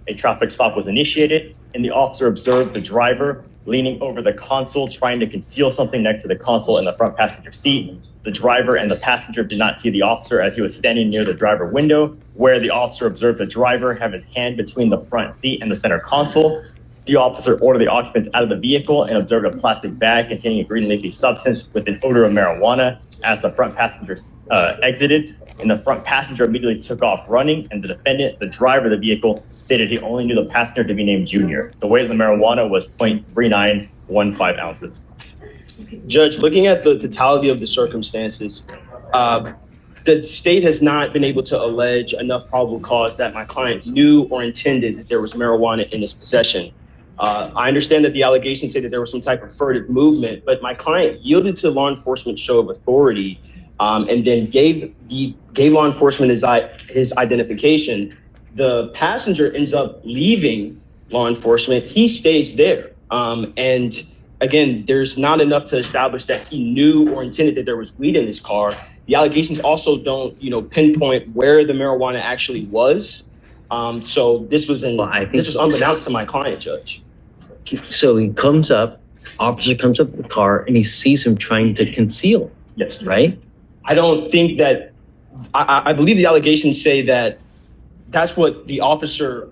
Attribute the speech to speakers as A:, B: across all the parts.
A: a traffic stop was initiated, and the officer observed the driver leaning over the console, trying to conceal something next to the console in the front passenger seat. The driver and the passenger did not see the officer as he was standing near the driver window, where the officer observed the driver have his hand between the front seat and the center console. The officer ordered the occupants out of the vehicle and observed a plastic bag containing a green leafy substance with an odor of marijuana as the front passenger exited. And the front passenger immediately took off running, and the defendant, the driver of the vehicle, stated he only knew the passenger to be named Junior. The weight of the marijuana was 0.3915 ounces.
B: Judge, looking at the totality of the circumstances, the state has not been able to allege enough probable cause that my client knew or intended that there was marijuana in his possession. I understand that the allegations say that there was some type of furtive movement, but my client yielded to law enforcement show of authority and then gave law enforcement his identification. The passenger ends up leaving law enforcement. He stays there. And again, there's not enough to establish that he knew or intended that there was weed in his car. The allegations also don't, pinpoint where the marijuana actually was. So this was this was unbeknownst to my client, Judge.
C: So he comes up, officer comes up to the car, and he sees him trying to conceal.
A: Yes.
C: Right?
B: I don't think that, I believe the allegations say that that's what the officer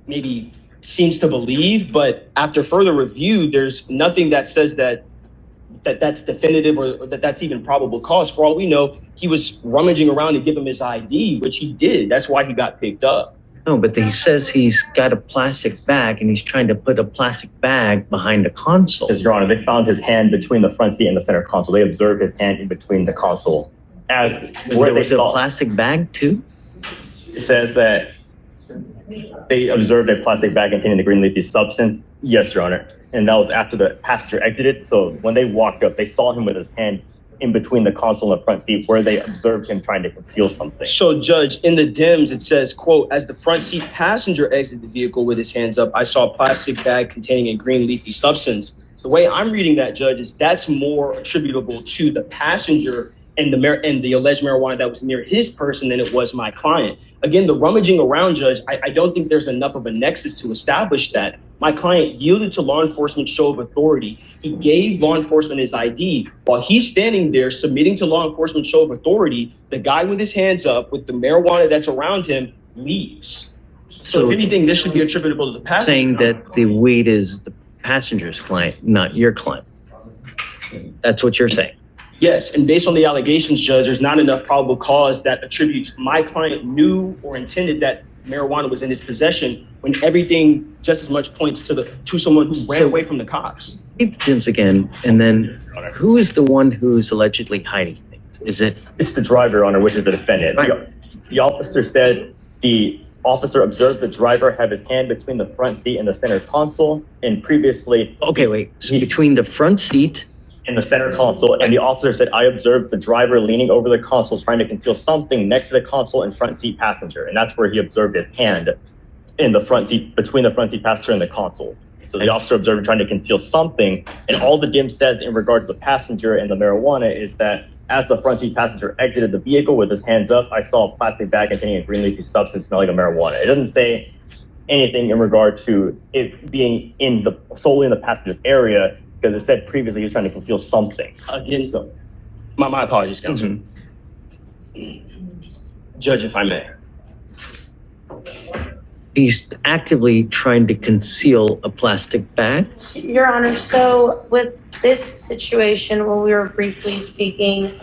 B: maybe seems to believe, but after further review, there's nothing that says that's definitive or that's even probable cause. For all we know, he was rummaging around to give him his ID, which he did. That's why he got picked up.
C: No, but he says he's got a plastic bag and he's trying to put a plastic bag behind the console.
A: Yes, Your Honor, they found his hand between the front seat and the center console. They observed his hand in between the console.
C: Was it a plastic bag too?
A: It says that they observed a plastic bag containing the green leafy substance. Yes, Your Honor. And that was after the passenger exited. So when they walked up, they saw him with his hand in between the console and the front seat, where they observed him trying to conceal something.
B: So, Judge, in the DIMS, it says, quote, as the front seat passenger exited the vehicle with his hands up, I saw a plastic bag containing a green leafy substance. The way I'm reading that, Judge, is that's more attributable to the passenger and the alleged marijuana that was near his person than it was my client. Again, the rummaging around, Judge, I don't think there's enough of a nexus to establish that. My client yielded to law enforcement show of authority. He gave law enforcement his ID. While he's standing there submitting to law enforcement show of authority, the guy with his hands up with the marijuana that's around him leaves. So if anything, this should be attributable to the passenger.
C: Saying that the weed is the passenger's client, not your client. That's what you're saying.
B: Yes, and based on the allegations, Judge, there's not enough probable cause that attributes my client knew or intended that marijuana was in his possession, when everything just as much points to someone who ran away from the cops.
C: Hit the gyms again, and then who is the one who's allegedly hiding things? Is it?
A: It's the driver, Your Honor, which is the defendant.
C: Right.
A: The officer said the officer observed the driver have his hand between the front seat and the center console, and previously...
C: Okay, wait. So between the front seat
A: in the center console, and the officer said, I observed the driver leaning over the console trying to conceal something next to the console and front seat passenger. And that's where he observed his hand in the front seat, between the front seat passenger and the console. So the officer observed him trying to conceal something. And all the DIM says in regard to the passenger and the marijuana is that as the front seat passenger exited the vehicle with his hands up, I saw a plastic bag containing a green leafy substance smelling of marijuana. It doesn't say anything in regard to it being solely in the passenger's area, because it said previously he was trying to conceal something.
B: Again, so my apologies, Counsel. Judge, if I may.
C: He's actively trying to conceal a plastic bag?
D: Your Honor, so with this situation, when we were briefly speaking,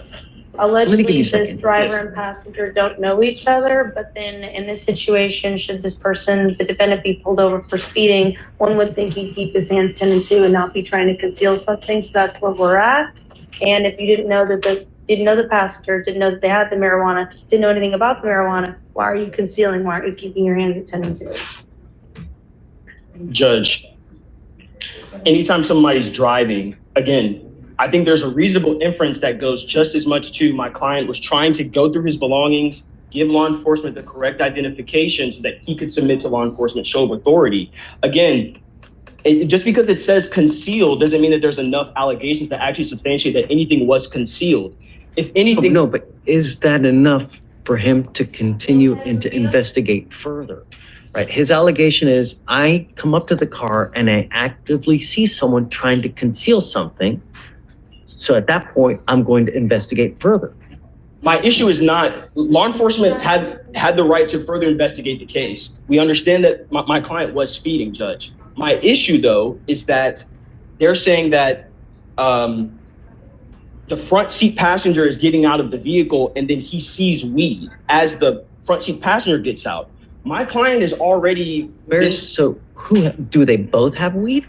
D: allegedly this driver and passenger don't know each other, but then in this situation, should this person, the defendant, be pulled over for speeding, one would think he'd keep his hands 10 and 2 and not be trying to conceal something. So that's where we're at. And if you didn't know that didn't know the passenger, didn't know that they had the marijuana, didn't know anything about the marijuana, why are you concealing? Why aren't you keeping your hands at 10 and 2?
B: Judge, anytime somebody's driving, again, I think there's a reasonable inference that goes just as much to my client was trying to go through his belongings, give law enforcement the correct identification so that he could submit to law enforcement show of authority. Again, just because it says concealed doesn't mean that there's enough allegations that actually substantiate that anything was concealed. If anything...
C: No, but is that enough for him to continue and to investigate further? Right. His allegation is I come up to the car and I actively see someone trying to conceal something. So at that point, I'm going to investigate further.
B: My issue is not, law enforcement had the right to further investigate the case. We understand that my client was speeding, Judge. My issue, though, is that they're saying that the front seat passenger is getting out of the vehicle and then he sees weed as the front seat passenger gets out. My client is already.
C: So who do they both have weed?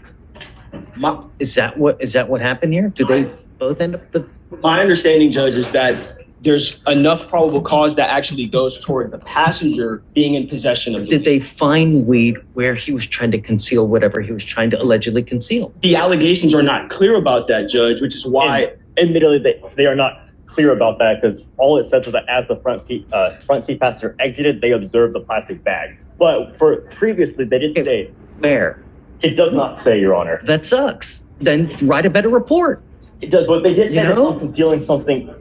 C: Is that what happened here? Do they both end up with?
B: My understanding, Judge, is that there's enough probable cause that actually goes toward the passenger being in possession of the
C: Did they find weed where he was trying to conceal whatever he was trying to allegedly conceal?
B: The allegations are not clear about that, Judge, which is why.
A: Admittedly, they are not clear about that because all it says is that as the front seat passenger exited, they observed the plastic bags. But previously, they did say.
C: Where?
A: It does not say, Your Honor.
C: That sucks. Then write a better report.
A: It does, but they did say they're concealing something.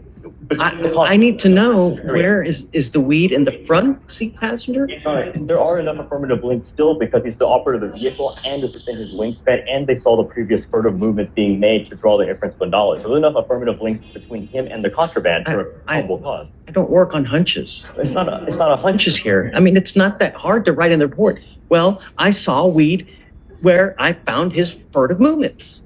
C: I need to know where is the weed in the front seat passenger?
A: There are enough affirmative links still because he's the operator of the vehicle and is within his wingspan, and they saw the previous furtive movements being made to draw the inference of $1. So there's enough affirmative links between him and the contraband for a probable cause.
C: I don't work on hunches.
A: It's not a
C: Hunches here. I mean, it's not that hard to write in the report. Well, I saw weed where I found his furtive movements.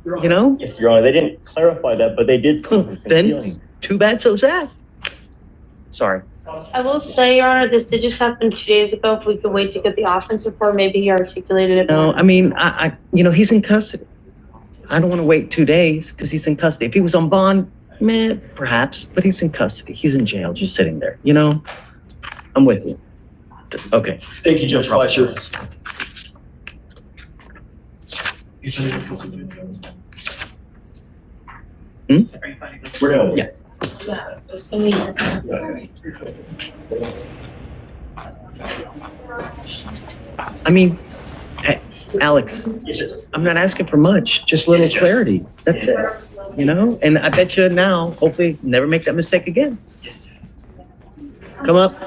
C: You know?
A: Yes, Your Honor. They didn't clarify that, but they did.
C: Then too bad, so sad. Sorry.
D: I will say, Your Honor, this did just happen 2 days ago. If we could wait to get the offense report, maybe he articulated it.
C: No, I mean, I he's in custody. I don't want to wait 2 days because he's in custody. If he was on bond, man, perhaps, but he's in custody. He's in jail, just sitting there. You know, I'm with you. Okay.
B: Thank you, Judge Fletcher.
A: We're gonna.
C: Yeah. I mean, Alex, I'm not asking for much, just a little clarity. That's it. You know, and I bet you now, hopefully, never make that mistake again. Come up.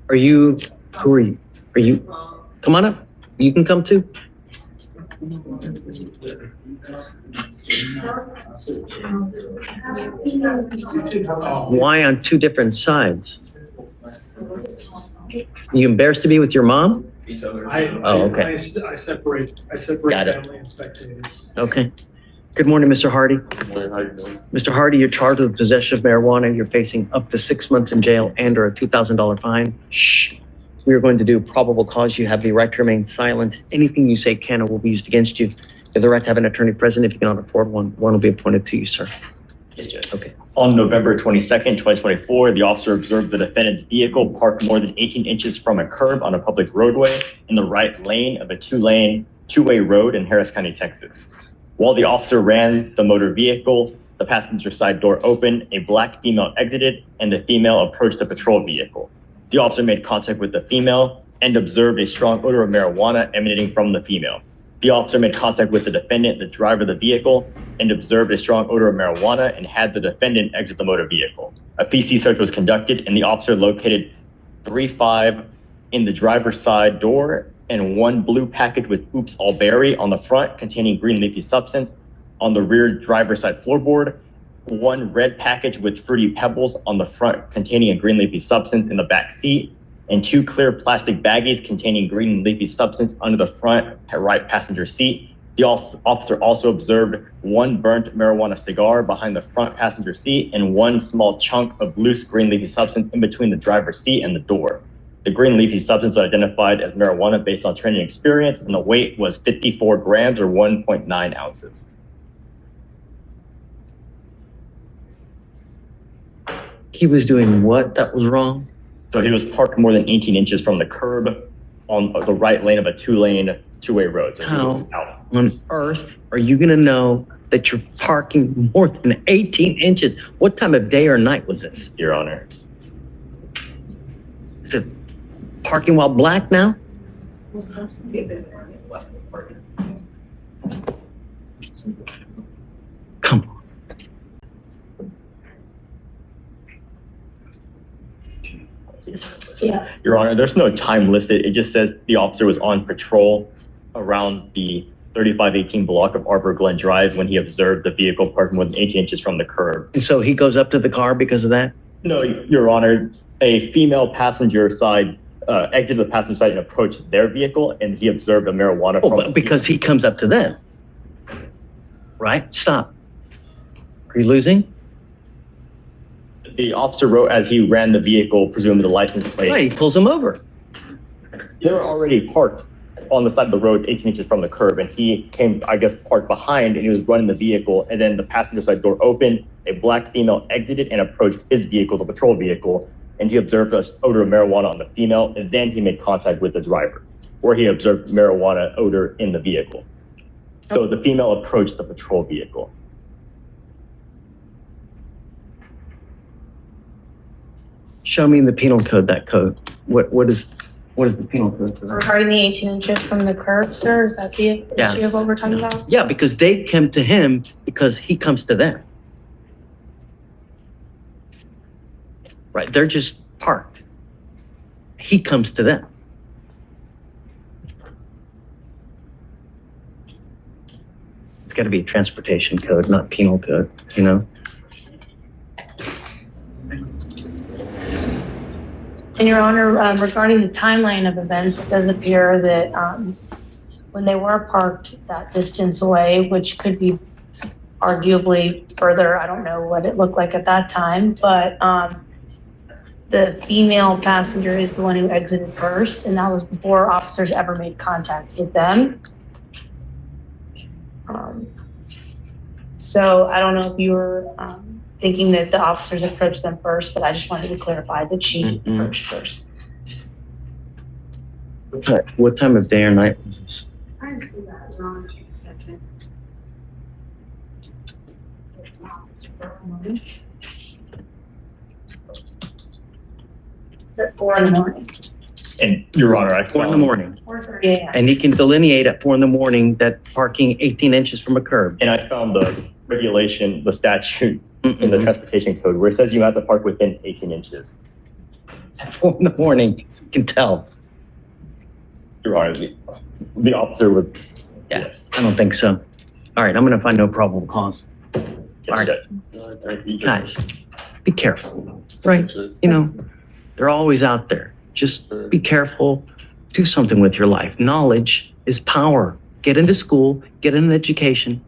C: Who are you? Come on up. You can come too. Why on two different sides? You embarrassed to be with your mom? Okay.
E: I separate
C: Got it.
E: family and spectators.
C: Okay. Good morning, Mr. Hardy.
A: Good morning. How you doing?
C: Mr. Hardy, you're charged with possession of marijuana. You're facing up to 6 months in jail and or a $2,000 fine. Shh. We are going to do probable cause. You have the right to remain silent. Anything you say can or will be used against you. You have the right to have an attorney present. If you cannot afford one will be appointed to you, sir.
A: Yes, Judge.
C: Okay.
A: On November 22nd, 2024, the officer observed the defendant's vehicle parked more than 18 inches from a curb on a public roadway in the right lane of a two-way road in Harris County, Texas. While the officer ran the motor vehicle, the passenger side door opened, a black female exited, and the female approached the patrol vehicle. The officer made contact with the female and observed a strong odor of marijuana emanating from the female. The officer made contact with the defendant, the driver of the vehicle, and observed a strong odor of marijuana and had the defendant exit the motor vehicle. A PC search was conducted and the officer located 3.5 in the driver's side door and one blue package with Oops All Berry on the front containing green leafy substance on the rear driver's side floorboard, one red package with Fruity Pebbles on the front containing a green leafy substance in the back seat, and two clear plastic baggies containing green leafy substance under the front right passenger seat. The officer also observed one burnt marijuana cigar behind the front passenger seat and one small chunk of loose green leafy substance in between the driver's seat and the door. The green leafy substance was identified as marijuana based on training experience, and the weight was 54 grams or 1.9 ounces.
C: He was doing what that was wrong?
A: So he was parked more than 18 inches from the curb on the right lane of a two-way road. So he
C: How
A: was out.
C: on earth are you going to know that you're parking more than 18 inches? What time of day or night was this?
A: Your Honor.
C: Is it parking while black now? Come on.
D: Yeah.
A: Your Honor, there's no time listed. It just says the officer was on patrol around the 3518 block of Arbor Glen Drive when he observed the vehicle parked more than 18 inches from the curb.
C: And so he goes up to the car because of that?
A: No, Your Honor, a female passenger side exited the passenger side and approached their vehicle, and he observed a marijuana.
C: Oh,
A: from
C: but because he comes up to them. Right? Stop. Are you losing?
A: The officer wrote as he ran the vehicle, presumably the license plate.
C: Right, he pulls him over.
A: They were already parked on the side of the road 18 inches from the curb, and he came, I guess, parked behind, and he was running the vehicle, and then the passenger side door opened, a black female exited and approached his vehicle, the patrol vehicle, and he observed an odor of marijuana on the female, and then he made contact with the driver, where he observed marijuana odor in the vehicle. So the female approached the patrol vehicle.
C: Show me in the penal code that code. What is the penal code for that?
D: Regarding the 18 inches from the curb, sir, is that the
C: Yeah.
D: issue of what we're talking about?
C: Yeah, because they come to him because he comes to them. Right, they're just parked. He comes to them. It's got to be a transportation code, not penal code, you know?
D: And Your Honor, regarding the timeline of events, it does appear that when they were parked that distance away, which could be arguably further, I don't know what it looked like at that time, but the female passenger is the one who exited first, and that was before officers ever made contact with them. So I don't know if you were thinking that the officers approached them first, but I just wanted to clarify that she approached first.
C: What time of day or night was this?
D: I didn't see that, Your Honor, give me a second. At 4 in the morning,
A: And Your Honor, I
C: 4 in the
A: found,
C: morning.
D: 4:30 a.m.
C: And he can delineate at 4 in the morning that parking 18 inches from a curb.
A: and I found the regulation, the statute in the transportation code where it says you have to park within 18 inches.
C: At 4 in the morning, you can tell.
A: Your Honor, the officer was,
C: Yes, I don't think so. All right, I'm going to find no probable cause.
A: yes,
C: All right.
A: Judge.
C: Guys, be careful, right? You know, they're always out there. Just be careful. Do something with your life. Knowledge is power. Get into school, get an education,